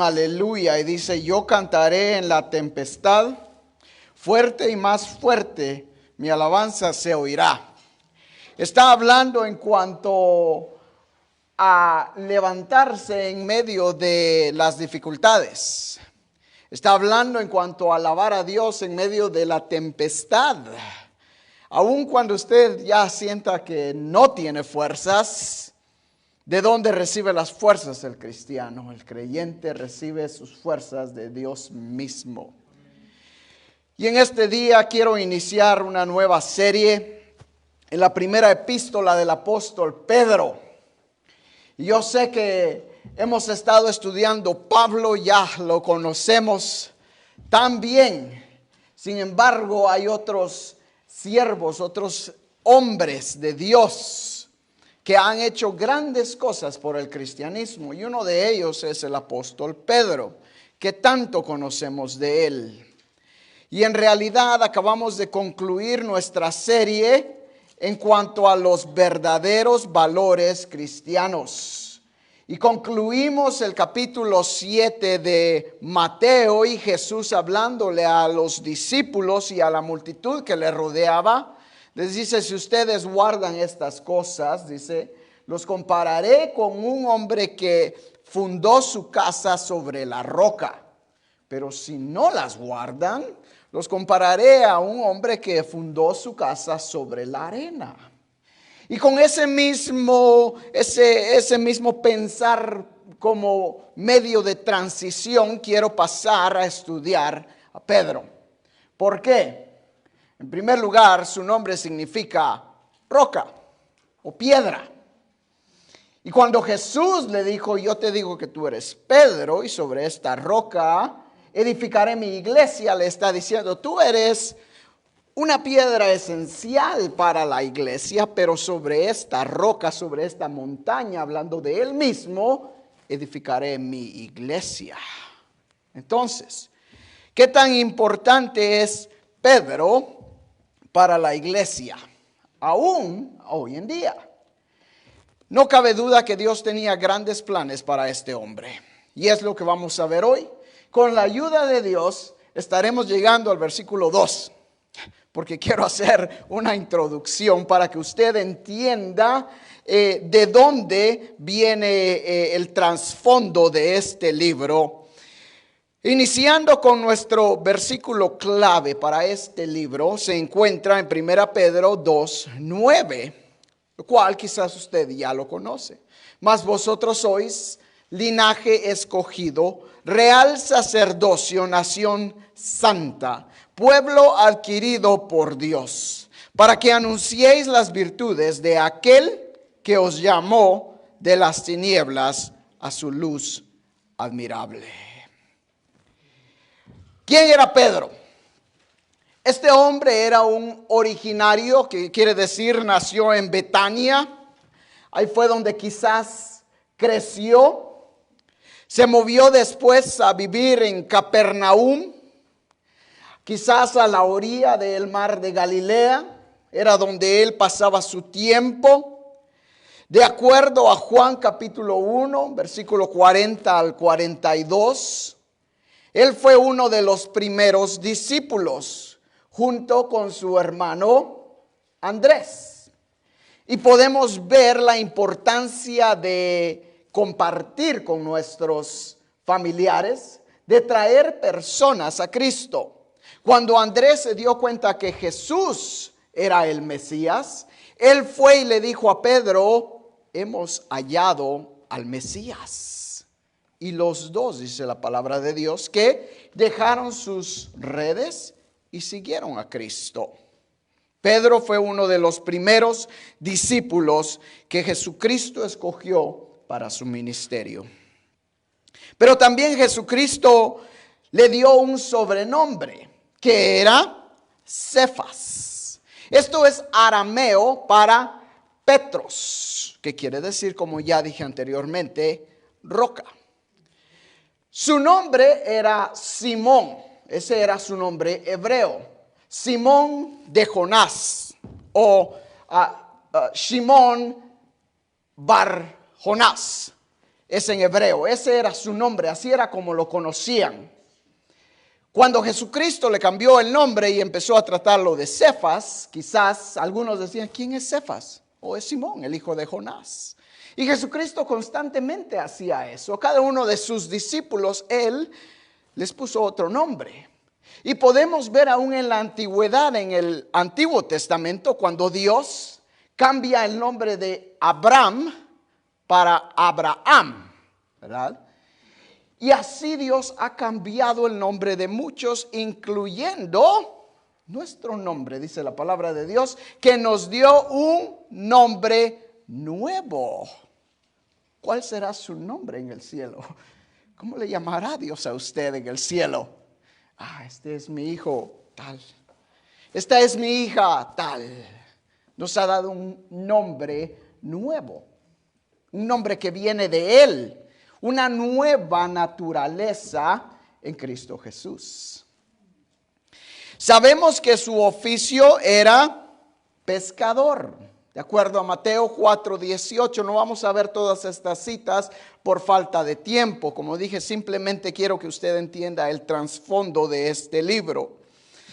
Aleluya, y dice: yo cantaré en la tempestad, fuerte y más fuerte mi alabanza se oirá. Está hablando en cuanto a levantarse en medio de las dificultades. Está hablando en cuanto a alabar a Dios en medio de la tempestad. Aun cuando usted ya sienta que no tiene fuerzas, ¿de dónde recibe las fuerzas el cristiano? El creyente recibe sus fuerzas de Dios mismo. Y en este día quiero iniciar una nueva serie en la primera epístola del apóstol Pedro. Y yo sé que hemos estado estudiando Pablo, ya lo conocemos tan bien. Sin embargo, hay otros siervos, otros hombres de Dios que han hecho grandes cosas por el cristianismo, y uno de ellos es el apóstol Pedro, que tanto conocemos de él. Y en realidad acabamos de concluir nuestra serie en cuanto a los verdaderos valores cristianos. Y concluimos el capítulo 7 de Mateo, y Jesús hablándole a los discípulos y a la multitud que le rodeaba, les dice: si ustedes guardan estas cosas, dice, los compararé con un hombre que fundó su casa sobre la roca. Pero si no las guardan, los compararé a un hombre que fundó su casa sobre la arena. Y con ese mismo pensar como medio de transición, quiero pasar a estudiar a Pedro. ¿Por qué? En primer lugar, su nombre significa roca o piedra. Y cuando Jesús le dijo: yo te digo que tú eres Pedro, y sobre esta roca edificaré mi iglesia, le está diciendo: tú eres una piedra esencial para la iglesia, pero sobre esta roca, sobre esta montaña, hablando de él mismo, edificaré mi iglesia. Entonces, ¿qué tan importante es Pedro para la iglesia, aún hoy en día? No cabe duda que Dios tenía grandes planes para este hombre, y es lo que vamos a ver hoy. Con la ayuda de Dios estaremos llegando al versículo 2, porque quiero hacer una introducción para que usted entienda de dónde viene el trasfondo de este libro. Iniciando con nuestro versículo clave para este libro, se encuentra en 1 Pedro 2:9, lo cual quizás usted ya lo conoce. Mas vosotros sois linaje escogido, real sacerdocio, nación santa, pueblo adquirido por Dios, para que anunciéis las virtudes de aquel que os llamó de las tinieblas a su luz admirable. ¿Quién era Pedro? Este hombre era un originario, que quiere decir nació en Betania. Ahí fue donde quizás creció. Se movió después a vivir en Capernaum, quizás a la orilla del mar de Galilea. Era donde él pasaba su tiempo. De acuerdo a Juan capítulo 1, versículo 40 al 42, él fue uno de los primeros discípulos, junto con su hermano Andrés. Y podemos ver la importancia de compartir con nuestros familiares, de traer personas a Cristo. Cuando Andrés se dio cuenta que Jesús era el Mesías, él fue y le dijo a Pedro: hemos hallado al Mesías. Y los dos, dice la palabra de Dios, que dejaron sus redes y siguieron a Cristo. Pedro fue uno de los primeros discípulos que Jesucristo escogió para su ministerio. Pero también Jesucristo le dio un sobrenombre, que era Cefas. Esto es arameo para Petros, que quiere decir, como ya dije anteriormente, roca. Su nombre era Simón, ese era su nombre hebreo, Simón de Jonás, o Shimón Bar Jonás. es en hebreo. Ese era su nombre, así era como lo conocían. Cuando Jesucristo le cambió el nombre y empezó a tratarlo de Cefas, quizás algunos decían, ¿quién es Cefas? O es Simón, el hijo de Jonás. Y Jesucristo constantemente hacía eso. Cada uno de sus discípulos, él les puso otro nombre. Y podemos ver aún en la antigüedad, en el Antiguo Testamento, cuando Dios cambia el nombre de Abraham para Abraham, ¿verdad? Y así Dios ha cambiado el nombre de muchos, incluyendo nuestro nombre, dice la palabra de Dios, que nos dio un nombre nuevo. ¿Cuál será su nombre en el cielo? ¿Cómo le llamará Dios a usted en el cielo? Este es mi hijo tal. Esta es mi hija tal. Nos ha dado un nombre nuevo. Un nombre que viene de Él. Una nueva naturaleza en Cristo Jesús. Sabemos que su oficio era pescador. De acuerdo a Mateo 4:18, no vamos a ver todas estas citas por falta de tiempo. Como dije, simplemente quiero que usted entienda el trasfondo de este libro.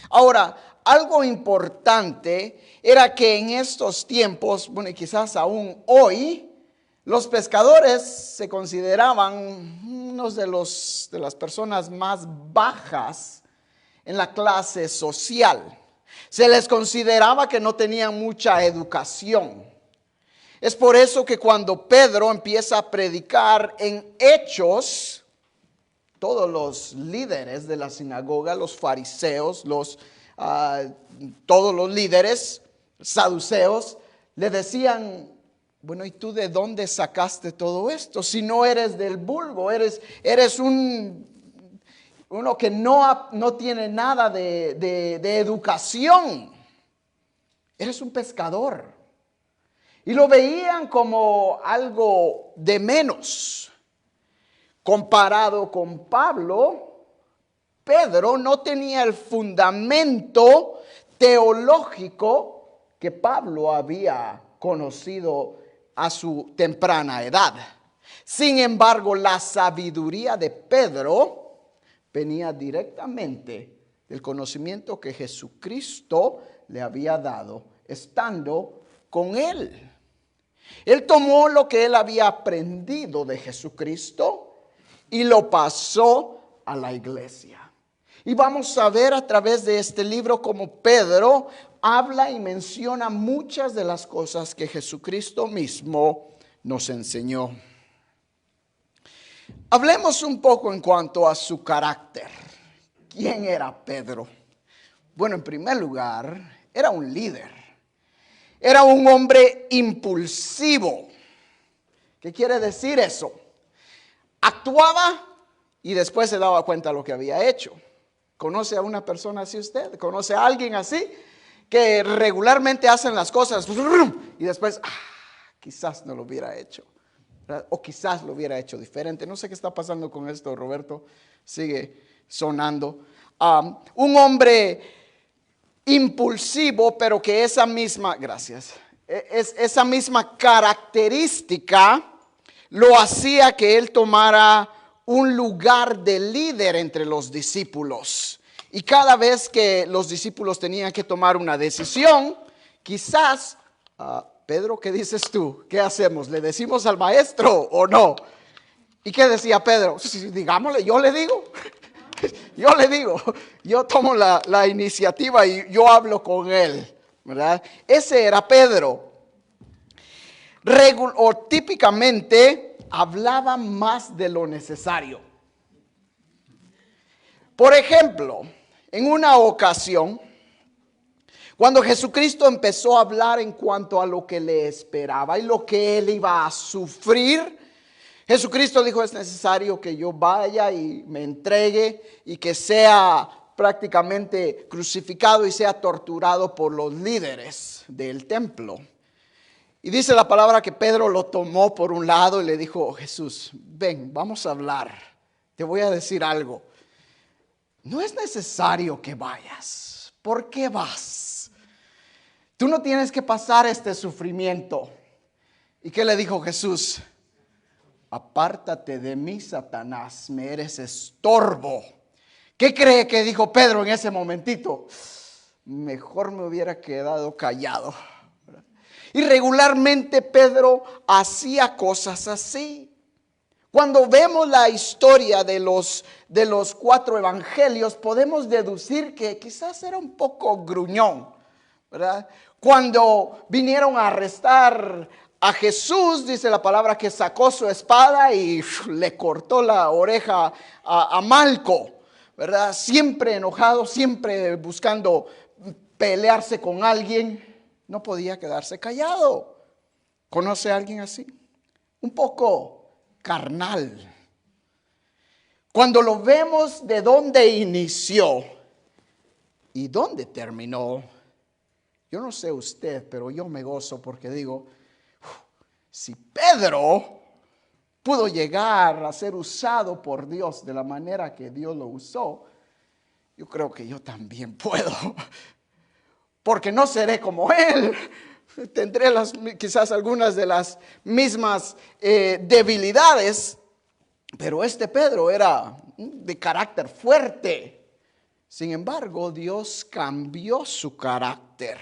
Ahora, algo importante era que en estos tiempos, bueno, y quizás aún hoy, los pescadores se consideraban unos de las personas más bajas en la clase social. Se les consideraba que no tenían mucha educación. Es por eso que cuando Pedro empieza a predicar en Hechos, todos los líderes de la sinagoga, los fariseos, todos los líderes saduceos, le decían, bueno, ¿y tú de dónde sacaste todo esto? Si no eres del vulgo, eres uno que no tiene nada de educación. Eres un pescador. Y lo veían como algo de menos. Comparado con Pablo, Pedro no tenía el fundamento teológico que Pablo había conocido a su temprana edad. Sin embargo, la sabiduría de Pedro venía directamente del conocimiento que Jesucristo le había dado estando con él. Él tomó lo que él había aprendido de Jesucristo y lo pasó a la iglesia. Y vamos a ver a través de este libro cómo Pedro habla y menciona muchas de las cosas que Jesucristo mismo nos enseñó. Hablemos un poco en cuanto a su carácter. ¿Quién era Pedro? Bueno, en primer lugar, era un líder. Era un hombre impulsivo. ¿Qué quiere decir eso? Actuaba y después se daba cuenta de lo que había hecho. ¿Conoce a una persona así usted? ¿Conoce a alguien así? Que regularmente hacen las cosas y después, quizás no lo hubiera hecho. O quizás lo hubiera hecho diferente. No sé qué está pasando con esto, Roberto. Sigue sonando. Un hombre impulsivo, pero que esa misma característica lo hacía que él tomara un lugar de líder entre los discípulos. Y cada vez que los discípulos tenían que tomar una decisión, quizás, Pedro, ¿qué dices tú? ¿Qué hacemos? ¿Le decimos al maestro o no? ¿Y qué decía Pedro? Digámosle, yo le digo. Yo tomo la iniciativa y yo hablo con él, ¿verdad? Ese era Pedro. Típicamente hablaba más de lo necesario. Por ejemplo, en una ocasión, cuando Jesucristo empezó a hablar en cuanto a lo que le esperaba y lo que él iba a sufrir, Jesucristo dijo, es necesario que yo vaya y me entregue y que sea prácticamente crucificado y sea torturado por los líderes del templo. Y dice la palabra que Pedro lo tomó por un lado y le dijo, Jesús, ven, vamos a hablar. Te voy a decir algo. No es necesario que vayas. ¿Por qué vas? Tú no tienes que pasar este sufrimiento. ¿Y qué le dijo Jesús? apártate de mí, Satanás, me eres estorbo. ¿Qué cree que dijo Pedro en ese momentito? Mejor me hubiera quedado callado. Y regularmente Pedro hacía cosas así. Cuando vemos la historia de los 4 evangelios, podemos deducir que quizás era un poco gruñón, ¿verdad? Cuando vinieron a arrestar a Jesús, dice la palabra que sacó su espada y le cortó la oreja a Malco, ¿verdad? Siempre enojado, siempre buscando pelearse con alguien, no podía quedarse callado. ¿Conoce a alguien así? Un poco carnal. Cuando lo vemos de dónde inició y dónde terminó, yo no sé usted, pero yo me gozo porque digo, si Pedro pudo llegar a ser usado por Dios de la manera que Dios lo usó, yo creo que yo también puedo. Porque no seré como él. Tendré quizás algunas de las mismas debilidades. Pero este Pedro era de carácter fuerte. Sin embargo, Dios cambió su carácter.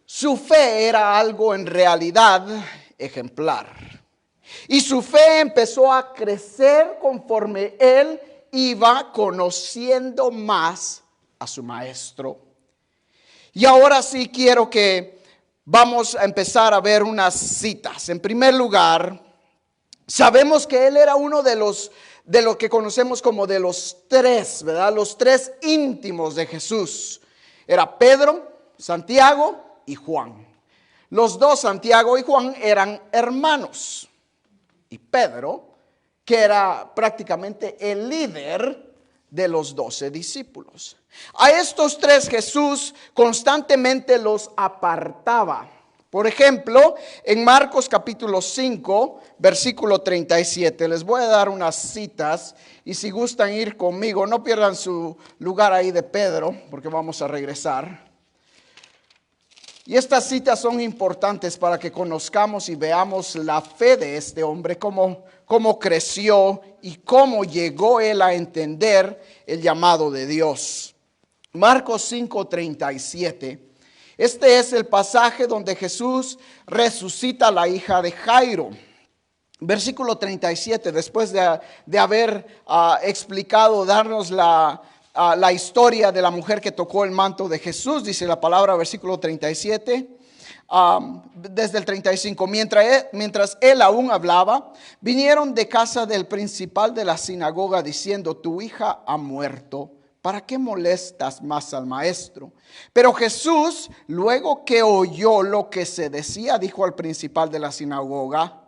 Su fe era algo en realidad ejemplar. Y su fe empezó a crecer conforme él iba conociendo más a su maestro. Y ahora sí quiero que vamos a empezar a ver unas citas. En primer lugar, sabemos que él era uno de lo que conocemos como de los 3, ¿verdad? Los 3 íntimos de Jesús. Era Pedro, Santiago y Juan. Los 2, Santiago y Juan, eran hermanos. Y Pedro, que era prácticamente el líder de los 12 discípulos. A estos 3 Jesús constantemente los apartaba. Por ejemplo, en Marcos capítulo 5, versículo 37, les voy a dar unas citas y si gustan ir conmigo, no pierdan su lugar ahí de Pedro, porque vamos a regresar. Y estas citas son importantes para que conozcamos y veamos la fe de este hombre, cómo creció y cómo llegó él a entender el llamado de Dios. Marcos 5:37. Este es el pasaje donde Jesús resucita a la hija de Jairo. Versículo 37, después de haber explicado, darnos la historia de la mujer que tocó el manto de Jesús, dice la palabra, versículo 37. Desde el 35, mientras él aún hablaba, vinieron de casa del principal de la sinagoga diciendo, tu hija ha muerto, ¿para qué molestas más al maestro? Pero Jesús, luego que oyó lo que se decía, dijo al principal de la sinagoga,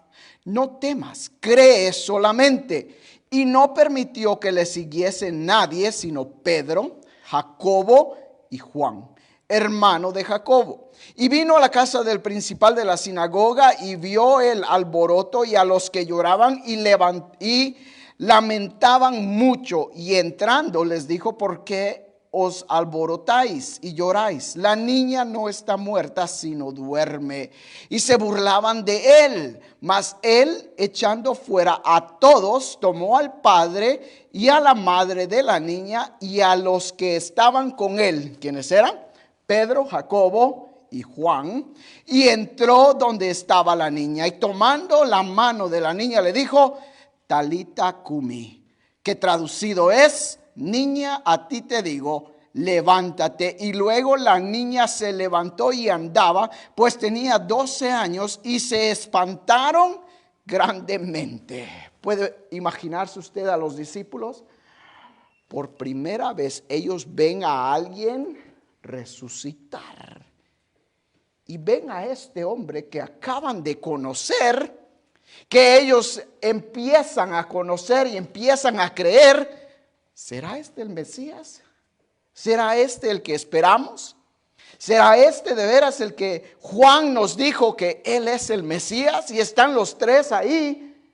no temas, cree solamente. Y no permitió que le siguiese nadie, sino Pedro, Jacobo y Juan, hermano de Jacobo. Y vino a la casa del principal de la sinagoga y vio el alboroto y a los que lloraban y lamentaban mucho. Y entrando les dijo, ¿por qué os alborotáis y lloráis? La niña no está muerta, sino duerme. Y se burlaban de él. Mas él, echando fuera a todos, tomó al padre y a la madre de la niña y a los que estaban con él. ¿Quiénes eran? Pedro, Jacobo y Juan. Y entró donde estaba la niña. Y tomando la mano de la niña le dijo, Talita cumi, que traducido es, niña, a ti te digo, levántate. Y luego la niña se levantó y andaba, pues tenía 12 años, y se espantaron grandemente. ¿Puede imaginarse usted a los discípulos? Por primera vez ellos ven a alguien resucitar. Y ven a este hombre que acaban de conocer, que ellos empiezan a conocer y empiezan a creer. ¿Será este el Mesías? ¿Será este el que esperamos? ¿Será este de veras el que Juan nos dijo que él es el Mesías? Y están los 3 ahí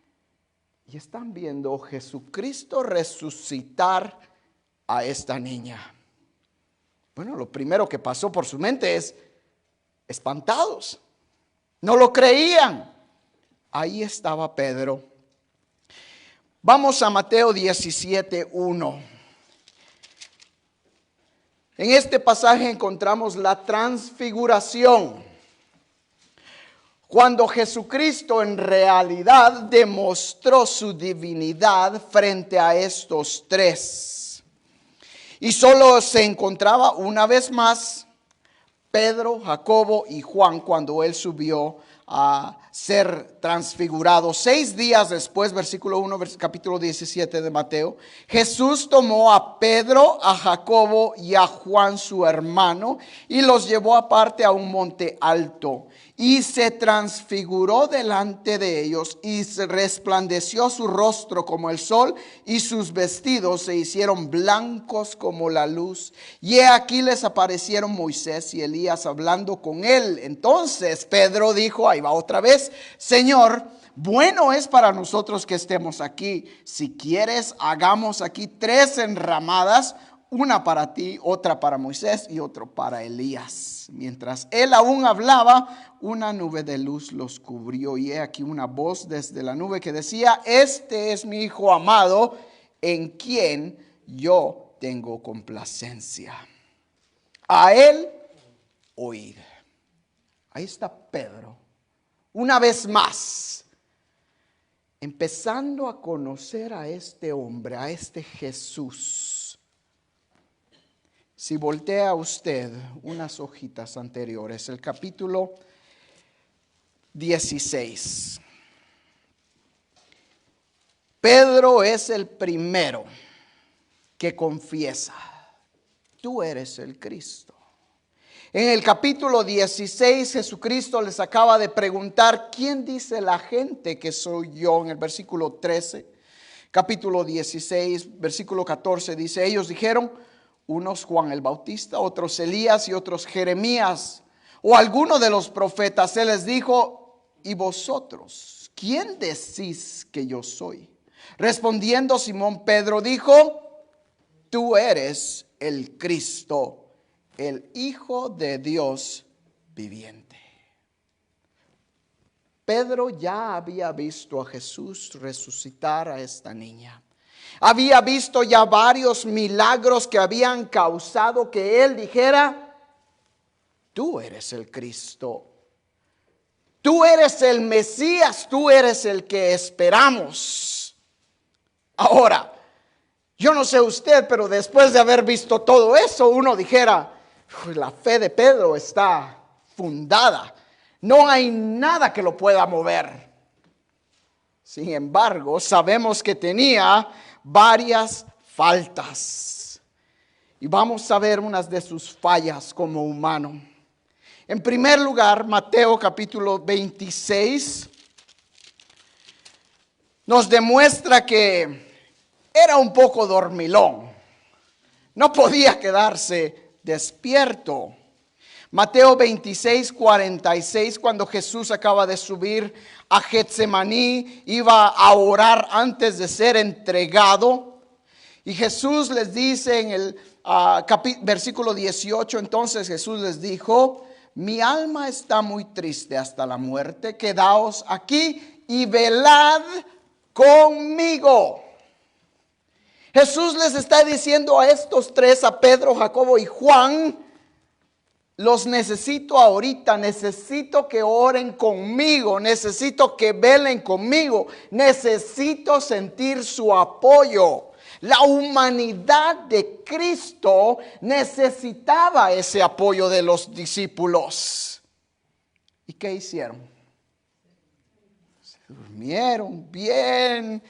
y están viendo a Jesucristo resucitar a esta niña. Bueno, lo primero que pasó por su mente es espantados. No lo creían. Ahí estaba Pedro. Vamos a Mateo 17:1. En este pasaje encontramos la transfiguración, cuando Jesucristo en realidad demostró su divinidad frente a estos tres. Y solo se encontraba una vez más Pedro, Jacobo y Juan cuando él subió a ser transfigurado. 6 días después, versículo 1, capítulo 17 de Mateo, Jesús tomó a Pedro, a Jacobo y a Juan su hermano y los llevó aparte a un monte alto. Y se transfiguró delante de ellos y se resplandeció su rostro como el sol y sus vestidos se hicieron blancos como la luz. Y he aquí les aparecieron Moisés y Elías hablando con él. Entonces Pedro dijo, ahí va otra vez, Señor, bueno es para nosotros que estemos aquí. Si quieres, hagamos aquí 3 enramadas, una para ti, otra para Moisés y otra para Elías. Mientras él aún hablaba, una nube de luz los cubrió y he aquí una voz desde la nube que decía, este es mi hijo amado, en quien yo tengo complacencia. A él oíd. Ahí está Pedro, una vez más, empezando a conocer a este hombre, a este Jesús. Si voltea usted unas hojitas anteriores, el capítulo 16. Pedro es el primero que confiesa, tú eres el Cristo. En el capítulo 16, Jesucristo les acaba de preguntar, ¿quién dice la gente que soy yo? En el versículo 13, capítulo 16, versículo 14 dice, ellos dijeron, unos Juan el Bautista, otros Elías y otros Jeremías o alguno de los profetas. Él les dijo, ¿y vosotros quién decís que yo soy? Respondiendo Simón Pedro dijo, tú eres el Cristo, el Hijo de Dios viviente. Pedro ya había visto a Jesús resucitar a esta niña. Había visto ya varios milagros que habían causado que él dijera, tú eres el Cristo, tú eres el Mesías, tú eres el que esperamos. Ahora, yo no sé usted, pero después de haber visto todo eso, uno dijera, la fe de Pedro está fundada, no hay nada que lo pueda mover. Sin embargo, sabemos que tenía varias faltas. Y vamos a ver unas de sus fallas como humano. En primer lugar, Mateo capítulo 26 nos demuestra que era un poco dormilón. No podía quedarse despierto. Mateo 26, 46, cuando Jesús acaba de subir a Getsemaní, iba a orar antes de ser entregado. Y Jesús les dice en el versículo 18, entonces Jesús les dijo, mi alma está muy triste hasta la muerte, quedaos aquí y velad conmigo. Jesús les está diciendo a estos tres, a Pedro, Jacobo y Juan, los necesito ahorita, necesito que oren conmigo, necesito que velen conmigo, necesito sentir su apoyo. La humanidad de Cristo necesitaba ese apoyo de los discípulos. ¿Y qué hicieron? Se durmieron bien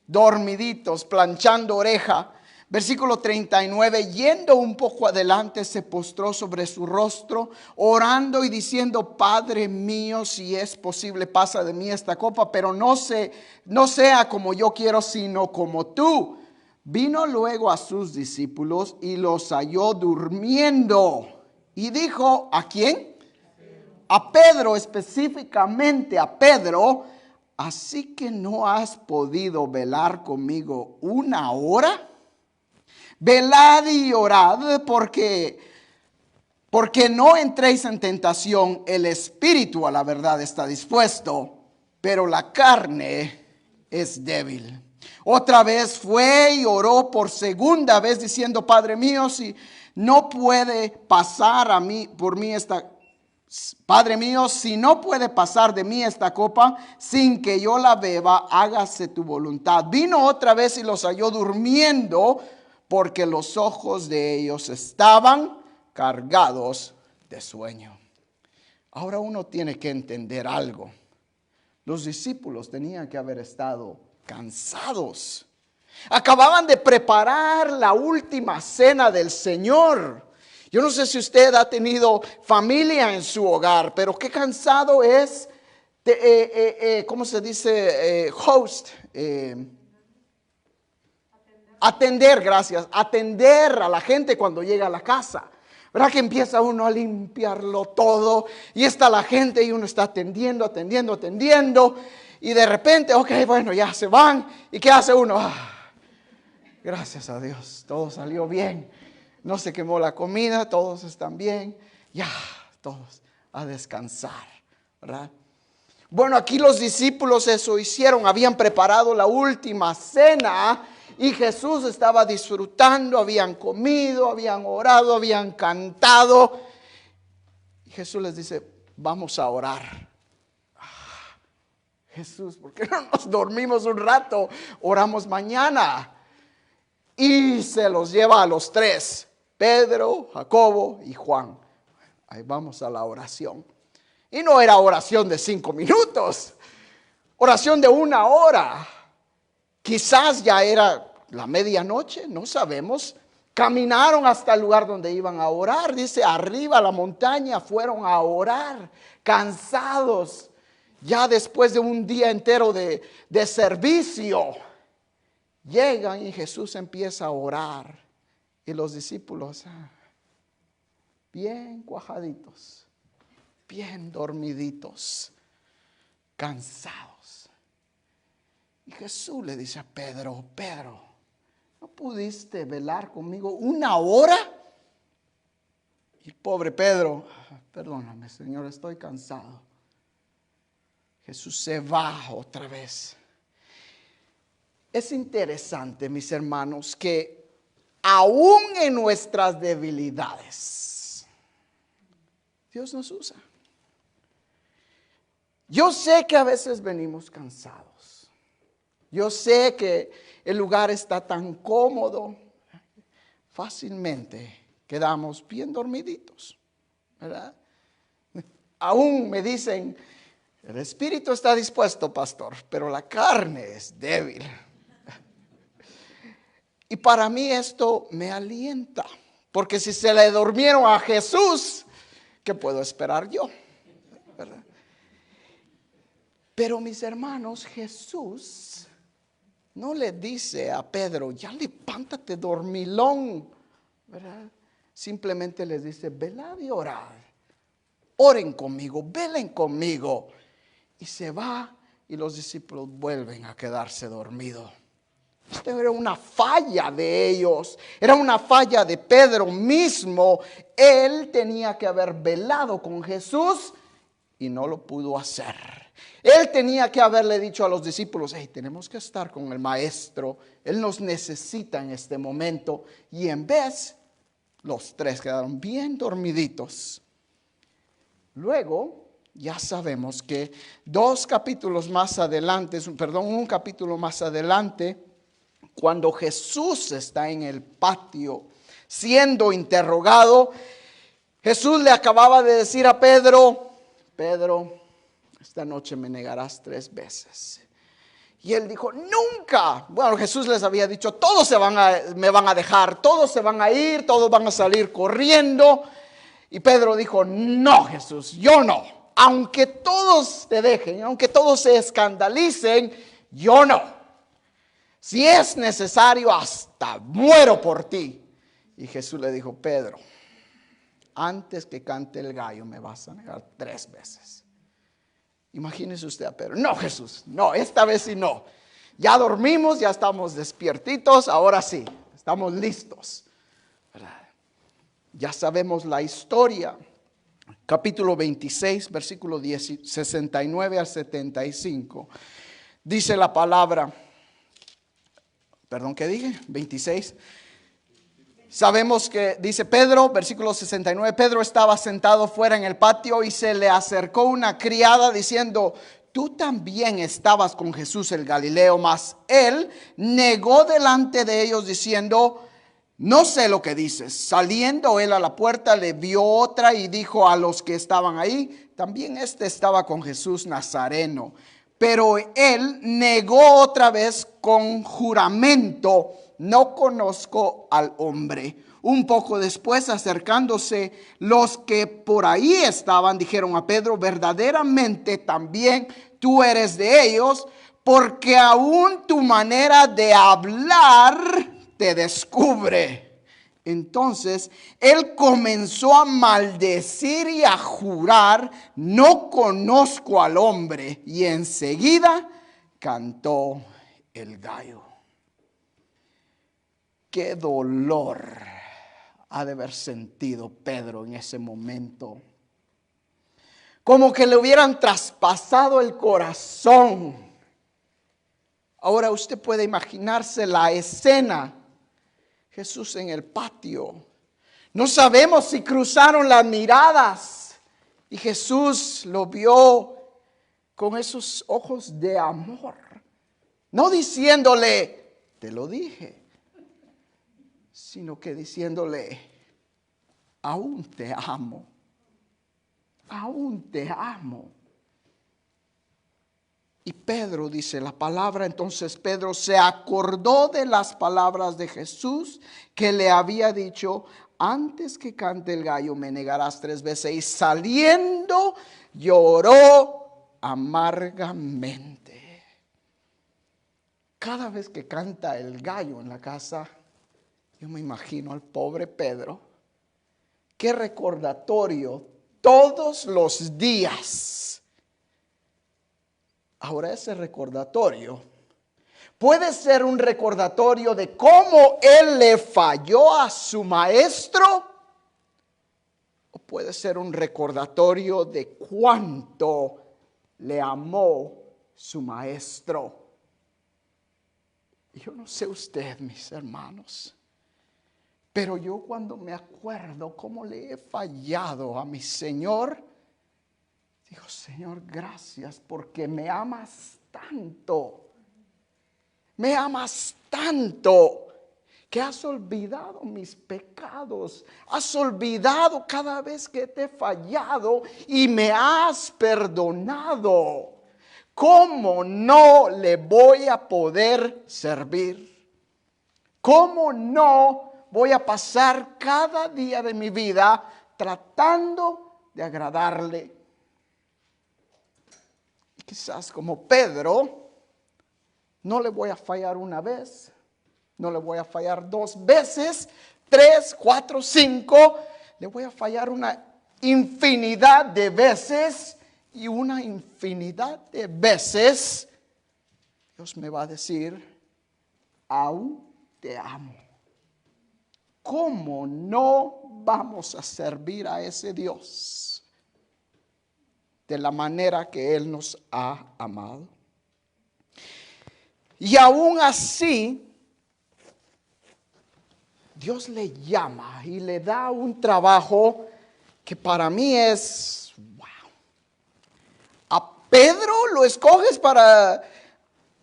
dormiditos, planchando oreja. Versículo 39, yendo un poco adelante, se postró sobre su rostro, orando y diciendo, Padre mío, si es posible, pasa de mí esta copa, pero no sea como yo quiero, sino como tú. Vino luego a sus discípulos y los halló durmiendo. Y dijo, ¿a quién? A Pedro, específicamente a Pedro, así que no has podido velar conmigo 1 hora. Velad y orad porque no entréis en tentación. El espíritu a la verdad está dispuesto, pero la carne es débil. Otra vez fue y oró por segunda vez diciendo: Padre mío, si no puede pasar Padre mío, si no puede pasar de mí esta copa sin que yo la beba, hágase tu voluntad. Vino otra vez y los halló durmiendo, porque los ojos de ellos estaban cargados de sueño. Ahora uno tiene que entender algo. Los discípulos tenían que haber estado cansados. Acababan de preparar la última cena del Señor. Yo no sé si usted ha tenido familia en su hogar, pero qué cansado es, ¿cómo se dice? Atender, gracias. Atender a la gente cuando llega a la casa. ¿Verdad que empieza uno a limpiarlo todo? Y está la gente y uno está atendiendo. Y de repente, ok, bueno, ya se van. ¿Y qué hace uno? Gracias a Dios, todo salió bien. No se quemó la comida, todos están bien. Ya, todos a descansar, ¿verdad? Bueno, aquí los discípulos eso hicieron. Habían preparado la última cena y Jesús estaba disfrutando. Habían comido, habían orado, habían cantado. Y Jesús les dice: vamos a orar. Jesús, ¿por qué no nos dormimos un rato? Oramos mañana. Y se los lleva a los tres: Pedro, Jacobo y Juan. Ahí vamos a la oración. Y no era oración de 5 minutos, oración de 1 hora. Quizás ya era la medianoche, no sabemos. Caminaron hasta el lugar donde iban a orar. Dice, arriba a la montaña fueron a orar, cansados, ya después de un día entero de servicio. Llegan y Jesús empieza a orar. Y los discípulos, bien cuajaditos, bien dormiditos, cansados. Y Jesús le dice a Pedro: Pedro, ¿no pudiste velar conmigo 1 hora? Y pobre Pedro: perdóname, Señor, estoy cansado. Jesús se va otra vez. Es interesante, mis hermanos, que aún en nuestras debilidades, Dios nos usa. Yo sé que a veces venimos cansados. Yo sé que el lugar está tan cómodo. Fácilmente quedamos bien dormiditos, ¿verdad? Aún me dicen: el espíritu está dispuesto, pastor, pero la carne es débil. Y para mí esto me alienta, porque si se le durmieron a Jesús, ¿qué puedo esperar yo? ¿Verdad? Pero mis hermanos, Jesús no le dice a Pedro: ya levántate, dormilón, ¿verdad? Simplemente les dice: velad y orad, oren conmigo, velen conmigo. Y se va y los discípulos vuelven a quedarse dormidos. Esto era una falla de ellos, era una falla de Pedro mismo. Él tenía que haber velado con Jesús y no lo pudo hacer. Él tenía que haberle dicho a los discípulos: hey, tenemos que estar con el maestro, él nos necesita en este momento. Y en vez, los tres quedaron bien dormiditos. Luego, ya sabemos que un capítulo más adelante, cuando Jesús está en el patio siendo interrogado, Jesús le acababa de decir a Pedro: Pedro, esta noche me negarás 3 veces. Y él dijo: nunca. Bueno, Jesús les había dicho: todos me van a dejar, todos se van a ir, todos van a salir corriendo. Y Pedro dijo: no, Jesús, yo no. Aunque todos te dejen, aunque todos se escandalicen, yo no. Si es necesario, hasta muero por ti. Y Jesús le dijo: Pedro, antes que cante el gallo me vas a negar 3 veces. Imagínese usted a Pedro: no, Jesús, no, esta vez sí no. Ya dormimos, ya estamos despiertitos, ahora sí, estamos listos, ¿verdad? Ya sabemos la historia. capítulo 26, versículo 69 al 75. Dice la palabra, perdón, ¿qué dije? 26. Sabemos que dice Pedro, versículo 69, Pedro estaba sentado fuera en el patio y se le acercó una criada diciendo: tú también estabas con Jesús el Galileo. Mas él negó delante de ellos diciendo: no sé lo que dices. Saliendo él a la puerta, le vio otra y dijo a los que estaban ahí: también este estaba con Jesús Nazareno. Pero él negó otra vez con juramento: no conozco al hombre. Un poco después, acercándose los que por ahí estaban, dijeron a Pedro: verdaderamente también tú eres de ellos, porque aún tu manera de hablar te descubre. Entonces él comenzó a maldecir y a jurar: no conozco al hombre. Y enseguida cantó el gallo. Qué dolor ha de haber sentido Pedro en ese momento. Como que le hubieran traspasado el corazón. Ahora usted puede imaginarse la escena. Jesús en el patio. No sabemos si cruzaron las miradas y Jesús lo vio con esos ojos de amor. No diciéndole: te lo dije, sino que diciéndole: aún te amo, aún te amo. Y Pedro, dice la palabra, entonces Pedro se acordó de las palabras de Jesús que le había dicho: antes que cante el gallo me negarás 3 veces. Y saliendo lloró amargamente. Cada vez que canta el gallo en la casa, yo me imagino al pobre Pedro. Qué recordatorio todos los días. Ahora ese recordatorio puede ser un recordatorio de cómo él le falló a su maestro, o puede ser un recordatorio de cuánto le amó su maestro. Yo no sé usted, mis hermanos, pero yo cuando me acuerdo cómo le he fallado a mi Señor, digo: Señor, gracias porque me amas tanto. Me amas tanto que has olvidado mis pecados. Has olvidado cada vez que te he fallado y me has perdonado. ¿Cómo no le voy a poder servir? ¿Cómo no voy a pasar cada día de mi vida tratando de agradarle? Quizás como Pedro, no le voy a fallar una vez, no le voy a fallar 2 veces, 3, 4, 5. Le voy a fallar una infinidad de veces, y una infinidad de veces Dios me va a decir: aún te amo. ¿Cómo no vamos a servir a ese Dios de la manera que Él nos ha amado? Y aún así, Dios le llama y le da un trabajo que para mí es wow. A Pedro lo escoges para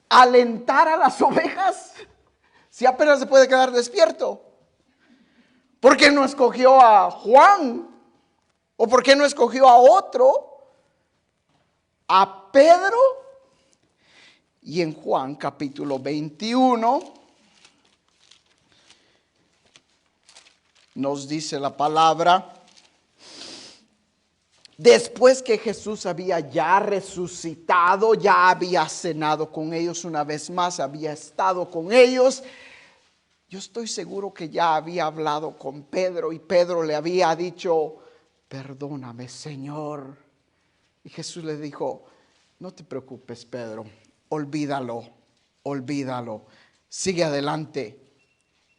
alentar a las ovejas, si apenas se puede quedar despierto. ¿Por qué no escogió a Juan? ¿O por qué no escogió a otro? A Pedro. Y en Juan capítulo 21 nos dice la palabra: después que Jesús había ya resucitado, ya había cenado con ellos una vez más, había estado con ellos. Yo estoy seguro que ya había hablado con Pedro y Pedro le había dicho: perdóname, Señor. Y Jesús le dijo: no te preocupes, Pedro, olvídalo, olvídalo, sigue adelante.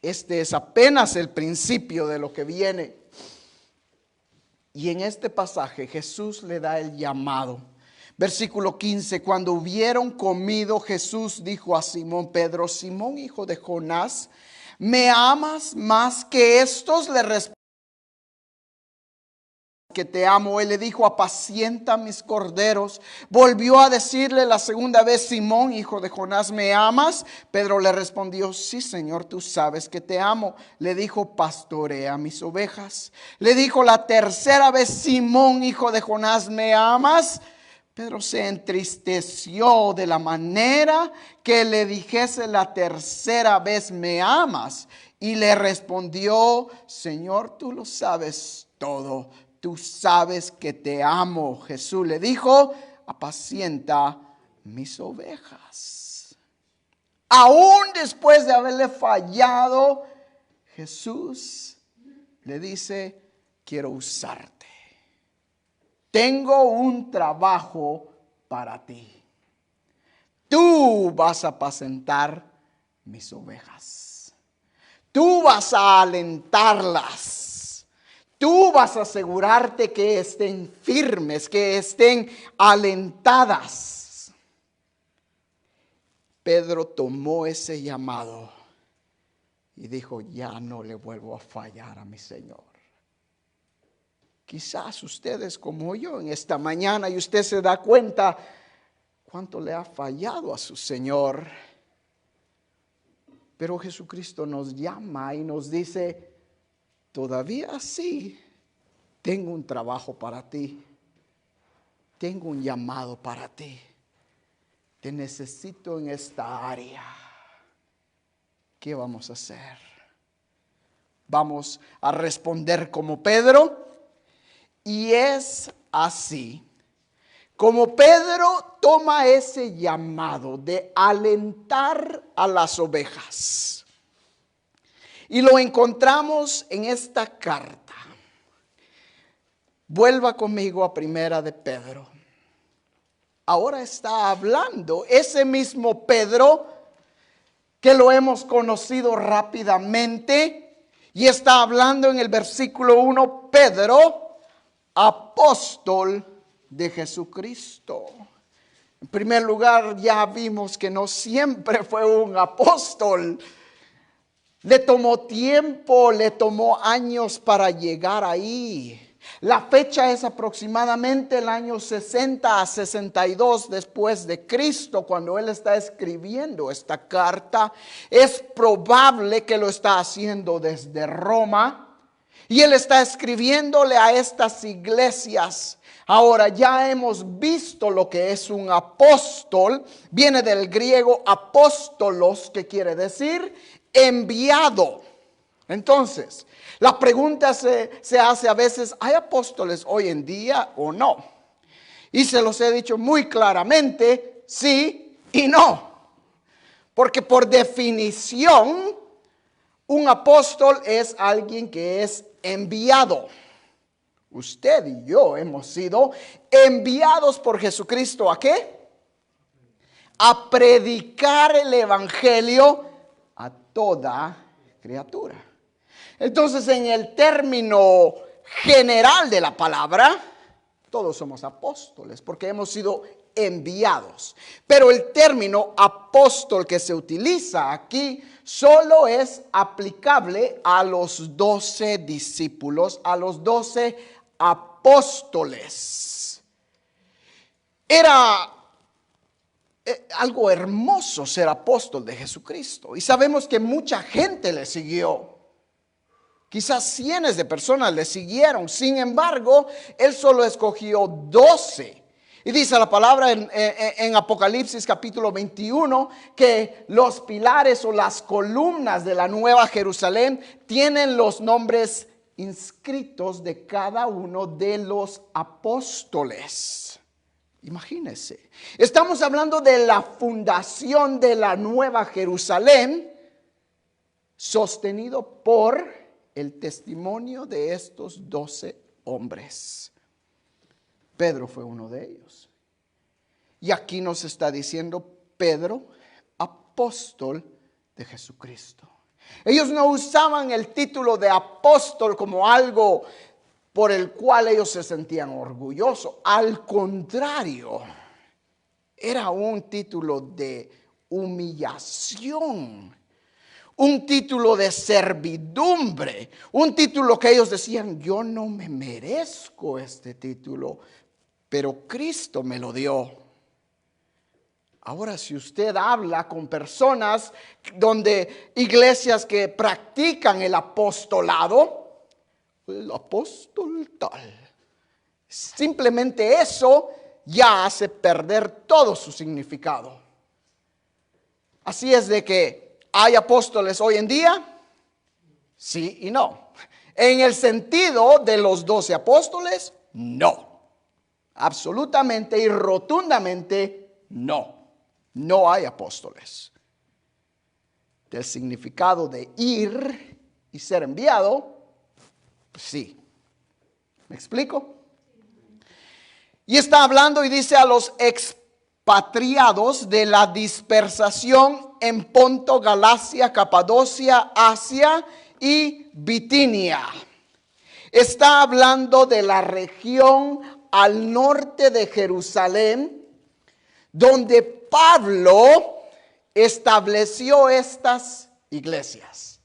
Este es apenas el principio de lo que viene. Y en este pasaje Jesús le da el llamado. Versículo 15, cuando hubieron comido, Jesús dijo a Simón Pedro: Simón, hijo de Jonás, ¿me amas más que estos? Le respondió: que te amo. Él le dijo: apacienta mis corderos. Volvió a decirle la segunda vez: Simón, hijo de Jonás, ¿me amas? Pedro le respondió: sí, Señor, tú sabes que te amo. Le dijo: pastorea mis ovejas. Le dijo la tercera vez: Simón, hijo de Jonás, ¿me amas? Pedro se entristeció de la manera que le dijese la tercera vez: ¿me amas? Y le respondió: Señor, tú lo sabes todo. Tú sabes que te amo. Jesús le dijo: apacienta mis ovejas. Aún después de haberle fallado, Jesús le dice: quiero usarte. Tengo un trabajo para ti. Tú vas a apacentar mis ovejas. Tú vas a alentarlas. Tú vas a asegurarte que estén firmes, que estén alentadas. Pedro tomó ese llamado y dijo: ya no le vuelvo a fallar a mi Señor. Quizás ustedes como yo en esta mañana, y usted se da cuenta cuánto le ha fallado a su Señor. Pero Jesucristo nos llama y nos dice: todavía sí, tengo un trabajo para ti. Tengo un llamado para ti. Te necesito en esta área. ¿Qué vamos a hacer? ¿Vamos a responder como Pedro? Y es así como Pedro toma ese llamado de alentar a las ovejas. Y lo encontramos en esta carta. Vuelva conmigo a Primera de Pedro. Ahora está hablando ese mismo Pedro que lo hemos conocido rápidamente. Y está hablando en el versículo 1, Pedro, apóstol de Jesucristo. En primer lugar, ya vimos que no siempre fue un apóstol. Le tomó tiempo, le tomó años para llegar ahí. La fecha es aproximadamente el año 60 a 62 después de Cristo, cuando él está escribiendo esta carta. Es probable que lo está haciendo desde Roma. Y él está escribiéndole a estas iglesias. Ahora ya hemos visto lo que es un apóstol. Viene del griego apóstolos, que quiere decir enviado. Entonces, la pregunta se hace a veces: ¿hay apóstoles hoy en día o no? Y se los he dicho muy claramente: sí y no. Porque por definición, un apóstol es alguien que es enviado. Usted y yo hemos sido enviados por Jesucristo ¿a qué? A predicar el evangelio a toda criatura. Entonces, en el término general de la palabra, todos somos apóstoles porque hemos sido enviados. Pero el término apóstol que se utiliza aquí solo es aplicable a los 12 discípulos, a los 12 apóstoles. Era algo hermoso ser apóstol de Jesucristo. Y sabemos que mucha gente le siguió. Quizás cientos de personas le siguieron. Sin embargo, él solo escogió 12. Y dice la palabra en Apocalipsis capítulo 21 que los pilares o las columnas de la Nueva Jerusalén tienen los nombres inscritos de cada uno de los apóstoles. Imagínense, estamos hablando de la fundación de la Nueva Jerusalén, sostenido por el testimonio de estos 12 hombres. Pedro fue uno de ellos. Y aquí nos está diciendo Pedro, apóstol de Jesucristo. Ellos no usaban el título de apóstol como algo por el cual ellos se sentían orgullosos. Al contrario, era un título de humillación, un título de servidumbre, un título que ellos decían: yo no me merezco este título, pero Cristo me lo dio. Ahora, si usted habla con personas donde iglesias que practican el apostolado, el apóstol tal, simplemente eso ya hace perder todo su significado. Así es de que hay apóstoles hoy en día, sí y no. En el sentido de los 12 apóstoles, no. Absolutamente y rotundamente no. No hay apóstoles. Del significado de ir y ser enviado, pues sí. ¿Me explico? Y está hablando y dice a los expatriados de la dispersación en Ponto, Galacia, Capadocia, Asia y Bitinia. Está hablando de la región al norte de Jerusalén, donde Pablo estableció estas iglesias.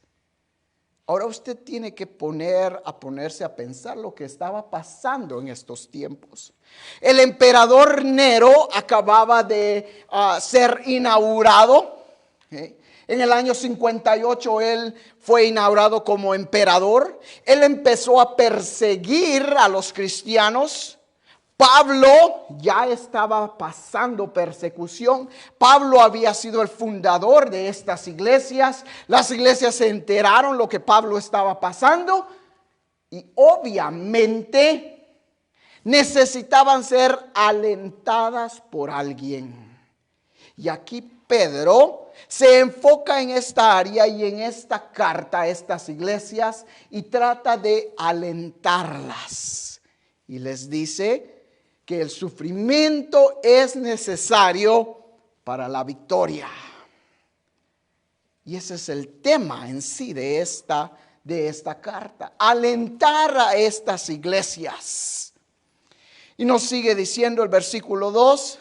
Ahora usted tiene que ponerse a pensar lo que estaba pasando en estos tiempos. El emperador Nero acababa de ser inaugurado. En el año 58 él fue inaugurado como emperador. Él empezó a perseguir a los cristianos. Pablo ya estaba pasando persecución. Pablo había sido el fundador de estas iglesias. Las iglesias se enteraron lo que Pablo estaba pasando y obviamente necesitaban ser alentadas por alguien. Y aquí Pedro se enfoca en esta área y en esta carta a estas iglesias y trata de alentarlas. Y les dice que el sufrimiento es necesario para la victoria. Y ese es el tema en sí de esta carta. Alentar a estas iglesias. Y nos sigue diciendo el versículo 2.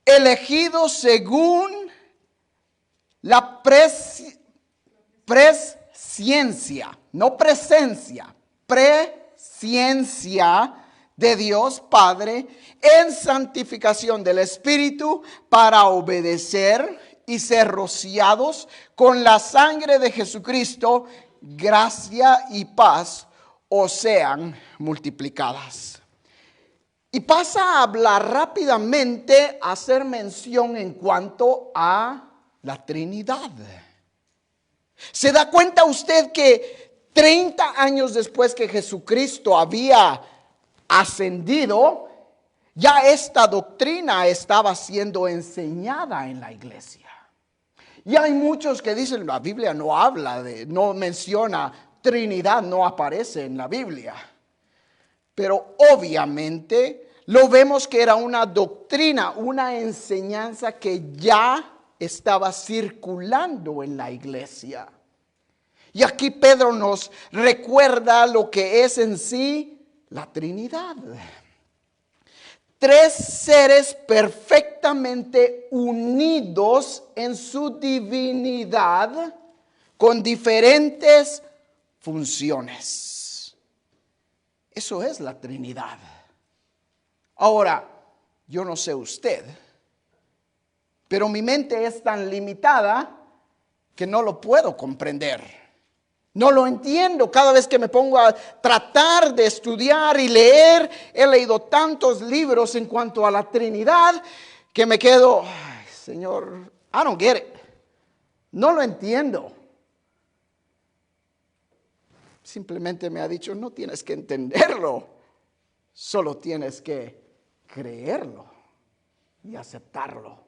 Elegidos según la presciencia, no presencia, presciencia de Dios Padre en santificación del Espíritu para obedecer y ser rociados con la sangre de Jesucristo, gracia y paz os sean multiplicadas. Y pasa a hablar rápidamente, a hacer mención en cuanto a la Trinidad. ¿Se da cuenta usted que 30 años después que Jesucristo había ascendido, ya esta doctrina estaba siendo enseñada en la iglesia? Y hay muchos que dicen, la Biblia no menciona Trinidad, no aparece en la Biblia. Pero obviamente lo vemos que era una doctrina, una enseñanza que ya estaba circulando en la iglesia. Y aquí Pedro nos recuerda lo que es en sí la Trinidad. Tres seres perfectamente unidos en su divinidad con diferentes funciones. Eso es la Trinidad. Ahora, yo no sé usted, pero mi mente es tan limitada que no lo puedo comprender. No lo entiendo. Cada vez que me pongo a tratar de estudiar y leer, he leído tantos libros en cuanto a la Trinidad que me quedo, ay, Señor, I don't get it. No lo entiendo. Simplemente me ha dicho, no tienes que entenderlo, solo tienes que creerlo y aceptarlo.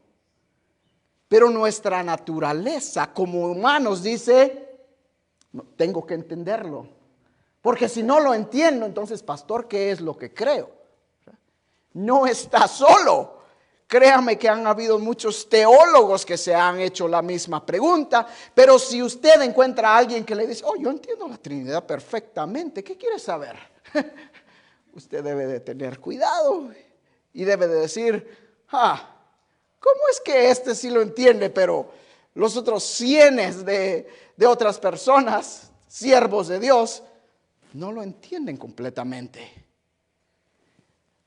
Pero nuestra naturaleza como humanos dice, no, tengo que entenderlo. Porque si no lo entiendo, entonces, pastor, ¿qué es lo que creo? No está solo. Créame que han habido muchos teólogos que se han hecho la misma pregunta, pero si usted encuentra a alguien que le dice, oh, yo entiendo la Trinidad perfectamente, ¿qué quiere saber? Usted debe de tener cuidado y debe de decir, ¿cómo es que este sí lo entiende, pero los otros cientos de otras personas, siervos de Dios, no lo entienden completamente?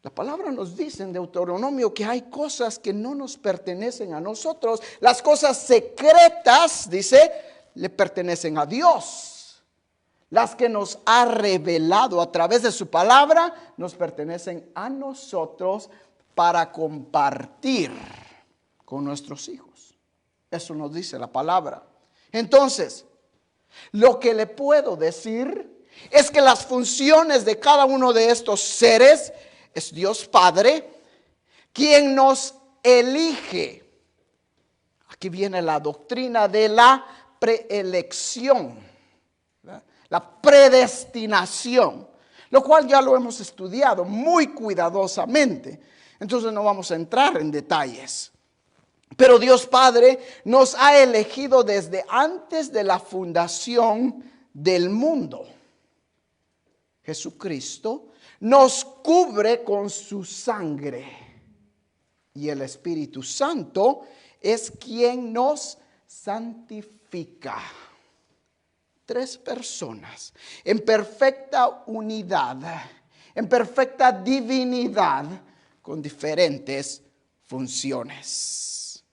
La palabra nos dice en Deuteronomio que hay cosas que no nos pertenecen a nosotros. Las cosas secretas, dice, le pertenecen a Dios. Las que nos ha revelado a través de su palabra, nos pertenecen a nosotros para compartir con nuestros hijos. Eso nos dice la palabra. Entonces, lo que le puedo decir es que las funciones de cada uno de estos seres es Dios Padre quien nos elige. Aquí viene la doctrina de la preelección, ¿verdad? La predestinación, lo cual ya lo hemos estudiado muy cuidadosamente. Entonces no vamos a entrar en detalles. Pero Dios Padre nos ha elegido desde antes de la fundación del mundo. Jesucristo nos cubre con su sangre y el Espíritu Santo es quien nos santifica. 3 personas en perfecta unidad, en perfecta divinidad, con diferentes funciones.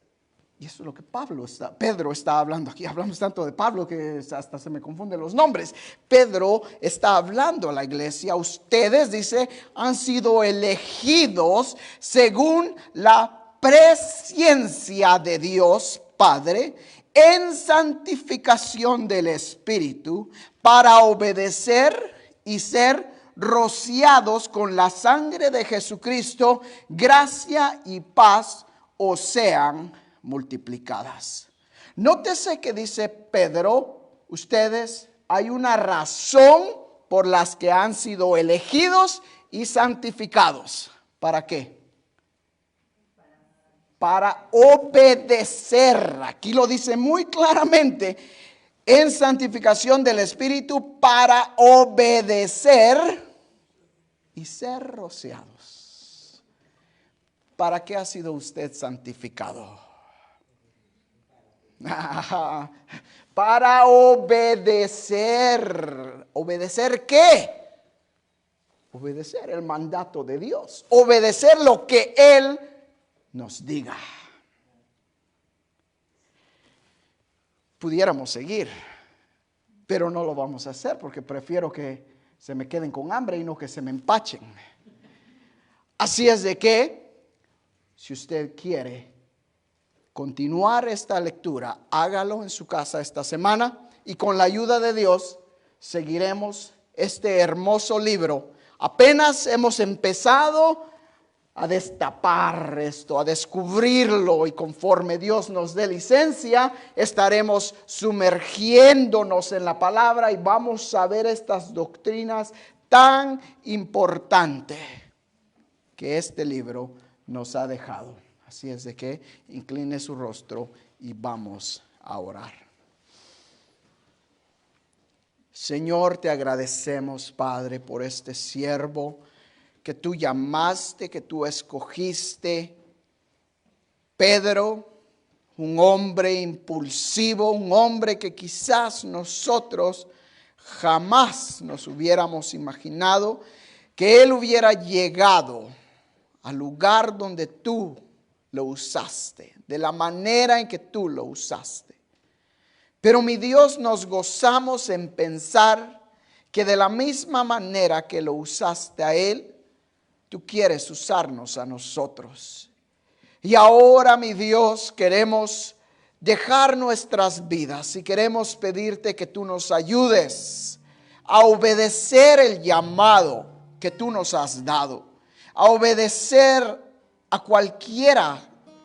Y eso es lo que Pedro está hablando aquí. Hablamos tanto de Pablo que hasta se me confunden los nombres. Pedro está hablando a la iglesia. Ustedes, dice, han sido elegidos según la presciencia de Dios Padre en santificación del Espíritu para obedecer y ser rociados con la sangre de Jesucristo. Gracia y paz os sean multiplicadas. Nótese que dice Pedro, ustedes, hay una razón por las que han sido elegidos y santificados. ¿Para qué? Para obedecer. Aquí lo dice muy claramente, en santificación del Espíritu para obedecer y ser rociados. ¿Para qué ha sido usted santificado? Para obedecer. ¿Obedecer qué? Obedecer el mandato de Dios. Obedecer lo que Él nos diga. Pudiéramos seguir, pero no lo vamos a hacer porque prefiero que se me queden con hambre y no que se me empachen. Así es de que, si usted quiere continuar esta lectura, hágalo en su casa esta semana y con la ayuda de Dios seguiremos este hermoso libro. Apenas hemos empezado a destapar esto, a descubrirlo, y conforme Dios nos dé licencia, estaremos sumergiéndonos en la palabra y vamos a ver estas doctrinas tan importantes que este libro nos ha dejado. Así es de que incline su rostro y vamos a orar. Señor, te agradecemos, Padre, por este siervo que tú llamaste, que tú escogiste. Pedro, un hombre impulsivo, un hombre que quizás nosotros jamás nos hubiéramos imaginado que él hubiera llegado al lugar donde tú lo usaste, de la manera en que tú lo usaste. Pero mi Dios, nos gozamos en pensar que de la misma manera que lo usaste a él, tú quieres usarnos a nosotros. Y ahora, mi Dios, queremos dejar nuestras vidas y queremos pedirte que tú nos ayudes a obedecer el llamado que tú nos has dado, a obedecer a cualquiera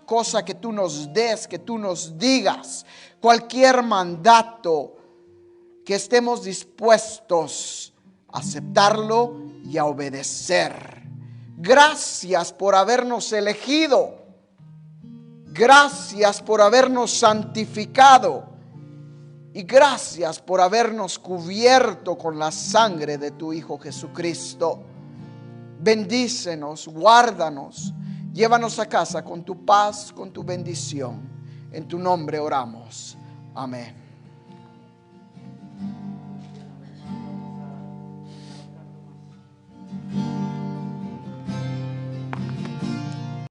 cosa que tú nos des, que tú nos digas, cualquier mandato, que estemos dispuestos a aceptarlo y a obedecer. Gracias por habernos elegido Gracias por habernos santificado y gracias por habernos cubierto con la sangre de tu Hijo Jesucristo. Bendícenos, guárdanos, llévanos a casa con tu paz, con tu bendición. En tu nombre oramos. Amén.